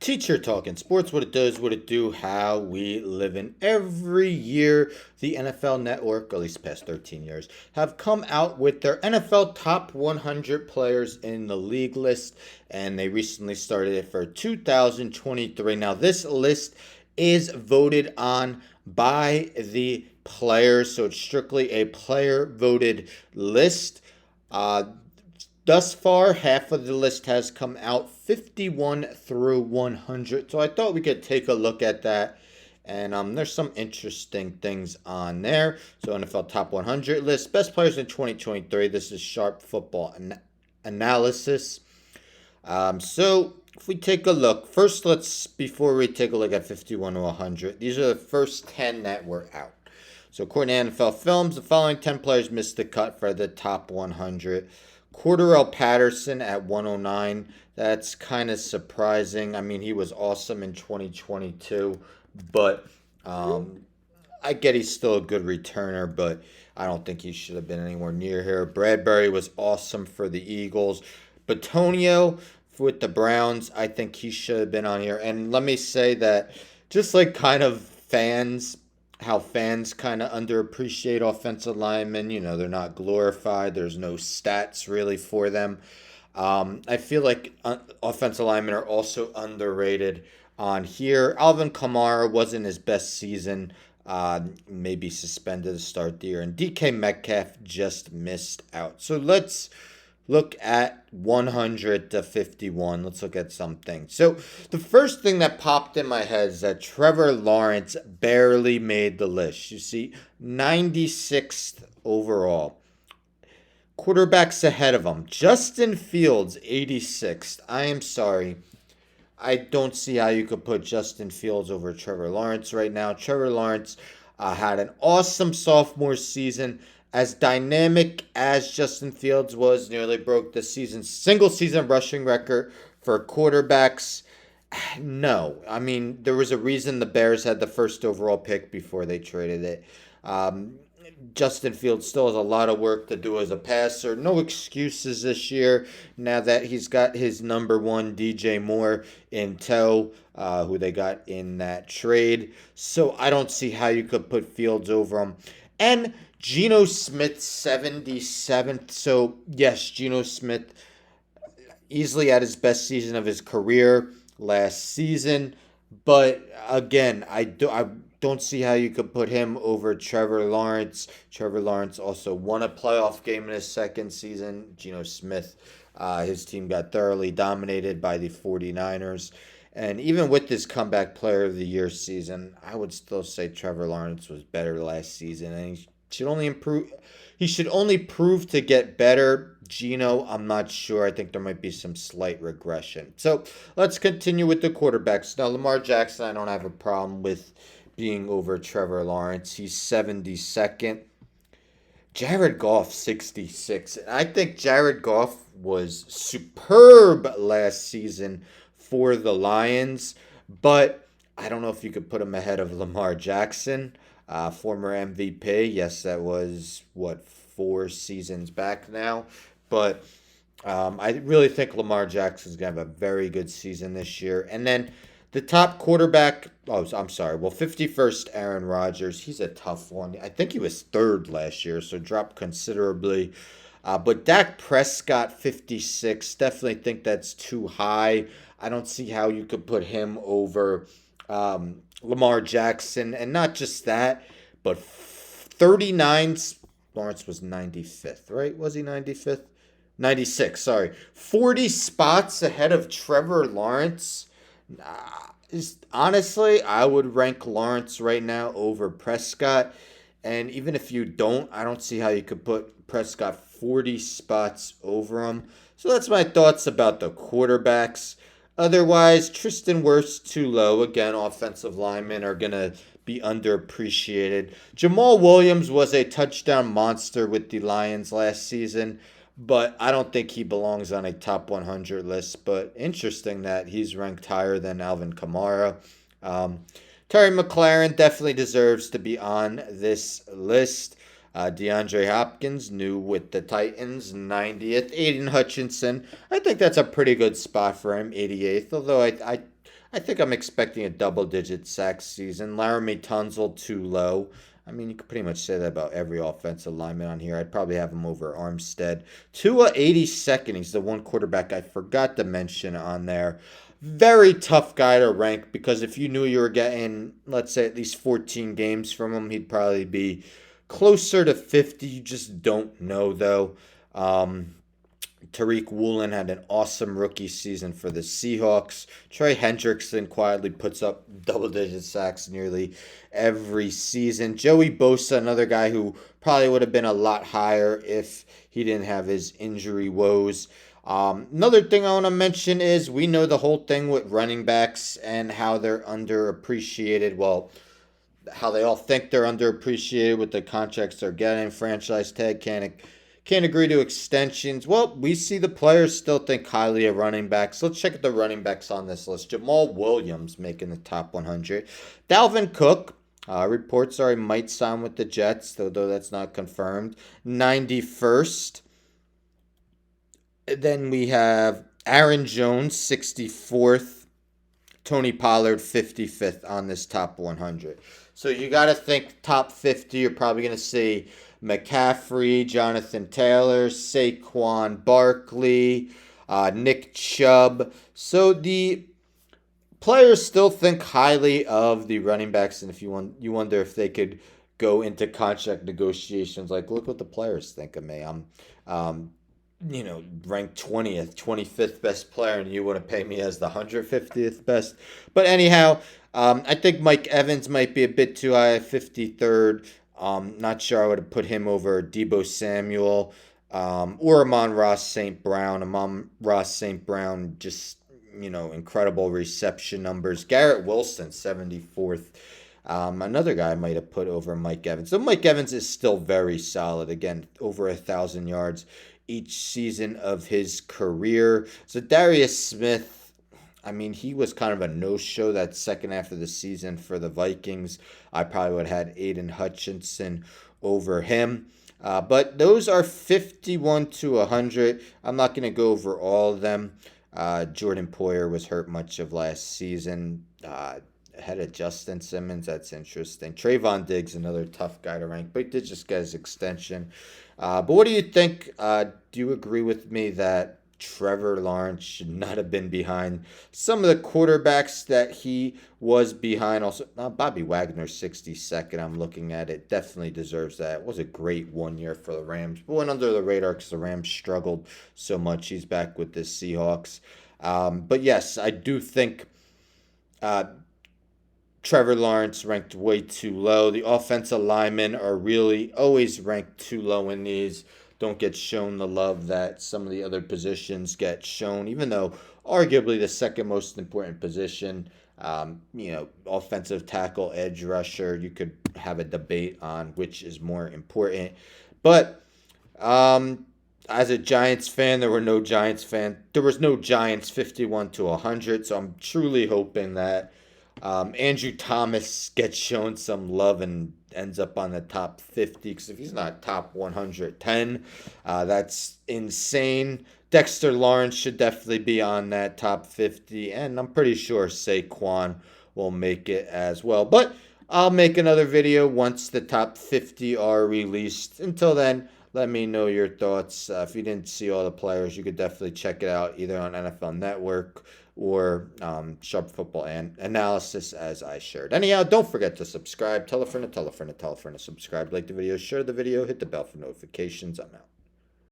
Teacher Talking Sports, what it does, what it do, how we live in. Every year, the NFL Network, at least the past 13 years, have come out with their NFL top 100 players in the league list, and they recently started it for 2023. Now, this list is voted on by the players, so it's strictly a player voted list. Uh, Thus far, half of the list has come out 51 through 100. So I thought we could take a look at that. And there's some interesting things on there. So NFL Top 100 list. Best players in 2023. This is Sharp Football Analysis. So if we take a look. First, before we take a look at 51 to 100. These are the first 10 that were out. So according to NFL Films, the following 10 players missed the cut for the top 100. Cordarrelle Patterson at 109. That's kind of surprising. I mean, he was awesome in 2022, but I get he's still a good returner, but I don't think he should have been anywhere near here. Bradbury was awesome for the Eagles. Batonio with the Browns, I think he should have been on here. And let me say that just like kind of how fans kind of underappreciate offensive linemen. They're not glorified. There's no stats really for them. I feel like offensive linemen are also underrated on here. Alvin Kamara wasn't his best season. Maybe suspended to start the year. And DK Metcalf just missed out. So let's look at 100 to 51. Let's look at something. So the first thing that popped in my head is that Trevor Lawrence barely made the list. You see, 96th overall. Quarterbacks ahead of him. Justin Fields, 86th. I am sorry. I don't see how you could put Justin Fields over Trevor Lawrence right now. Trevor Lawrence had an awesome sophomore season. As dynamic as Justin Fields was, nearly broke the single season rushing record for quarterbacks. No. I mean, there was a reason the Bears had the first overall pick before they traded it. Justin Fields still has a lot of work to do as a passer. No excuses this year now that he's got his number one DJ Moore in tow, who they got in that trade. So I don't see how you could put Fields over him. And Geno Smith, 77th. So, yes, Geno Smith easily at his best season of his career last season. But, again, I don't see how you could put him over Trevor Lawrence. Trevor Lawrence also won a playoff game in his second season. Geno Smith, his team got thoroughly dominated by the 49ers. And even with this comeback player of the year season, I would still say Trevor Lawrence was better last season. And he should only improve. He should only prove to get better. Geno, I'm not sure. I think there might be some slight regression. So let's continue with the quarterbacks. Now, Lamar Jackson, I don't have a problem with being over Trevor Lawrence. He's 72nd. Jared Goff, 66. I think Jared Goff was superb last season for the Lions, but I don't know if you could put him ahead of Lamar Jackson, former MVP. Yes, that was, 4 seasons back now, but I really think Lamar Jackson's going to have a very good season this year. And then the top quarterback, I'm sorry, 51st, Aaron Rodgers. He's a tough one. I think he was third last year, so dropped considerably. But Dak Prescott, 56. Definitely think that's too high. I don't see how you could put him over Lamar Jackson. And not just that, but 39. Lawrence was 95th, right? Was he 95th? 96, sorry. 40 spots ahead of Trevor Lawrence. Honestly, I would rank Lawrence right now over Prescott. And even if you don't, I don't see how you could put Prescott 40 spots over him. So that's my thoughts about the quarterbacks. Otherwise, Tristan Wirfs too low. Again, offensive linemen are going to be underappreciated. Jamal Williams was a touchdown monster with the Lions last season, but I don't think he belongs on a top 100 list. But interesting that he's ranked higher than Alvin Kamara. Terry McLaurin definitely deserves to be on this list. DeAndre Hopkins, new with the Titans, 90th. Aiden Hutchinson, I think that's a pretty good spot for him, 88th. Although I I think I'm expecting a double-digit sack season. Laramie Tunsil too low. I mean, you could pretty much say that about every offensive lineman on here. I'd probably have him over Armstead. Tua 82nd. He's the one quarterback I forgot to mention on there. Very tough guy to rank because if you knew you were getting, let's say, at least 14 games from him, he'd probably be closer to 50. You just don't know, though. Tariq Woolen had an awesome rookie season for the Seahawks. Trey Hendrickson quietly puts up double-digit sacks nearly every season. Joey Bosa, another guy who probably would have been a lot higher if he didn't have his injury woes. Another thing I want to mention is we know the whole thing with running backs and how they're underappreciated. Well, how they all think they're underappreciated with the contracts they're getting. Franchise tag can't agree to extensions. Well, we see the players still think highly of running backs. Let's check out the running backs on this list. Jamal Williams making the top 100. Dalvin Cook, reports are he might sign with the Jets, though that's not confirmed. 91st. Then we have Aaron Jones, 64th. Tony Pollard, 55th on this top 100. So you got to think top 50. You're probably going to see McCaffrey, Jonathan Taylor, Saquon Barkley, Nick Chubb. So the players still think highly of the running backs, and if you wonder if they could go into contract negotiations, like look what the players think of me. I'm, ranked 20th, 25th best player, and you want to pay me as the 150th best. But anyhow, I think Mike Evans might be a bit too high, 53rd. Not sure I would have put him over Deebo Samuel or Amon-Ra St. Brown. Amon-Ra St. Brown, just, incredible reception numbers. Garrett Wilson, 74th. Another guy I might have put over Mike Evans. So Mike Evans is still very solid. Again, over 1,000 yards each season of his career. So Darius Smith, I mean, he was kind of a no-show that second half of the season for the Vikings. I probably would have had Aiden Hutchinson over him. But those are 51 to 100. I'm not going to go over all of them. Jordan Poyer was hurt much of last season. Ahead of Justin Simmons, that's interesting. Trayvon Diggs, another tough guy to rank, but he did just get his extension. But what do you think? Do you agree with me that Trevor Lawrence should not have been behind some of the quarterbacks that he was behind? Also, Bobby Wagner, 62nd. I'm looking at it. Definitely deserves that. It was a great 1 year for the Rams, but went under the radar because the Rams struggled so much. He's back with the Seahawks. But yes, I do think Trevor Lawrence ranked way too low. The offensive linemen are really always ranked too low in these. Don't get shown the love that some of the other positions get shown, even though arguably the second most important position, offensive tackle, edge rusher, you could have a debate on which is more important. But as a Giants fan, there was no Giants 51 to 100, so I'm truly hoping that Andrew Thomas gets shown some love and ends up on the top 50, because if he's not top 110, that's insane. Dexter Lawrence should definitely be on that top 50, and I'm pretty sure Saquon will make it as well. But I'll make another video once the top 50 are released. Until then, let me know your thoughts. If you didn't see all the players, you could definitely check it out either on NFL Network or Sharp Football and Analysis, as I shared. Anyhow, don't forget to subscribe. Tell a friend to tell a friend to tell a friend to subscribe. Like the video, share the video, hit the bell for notifications. I'm out.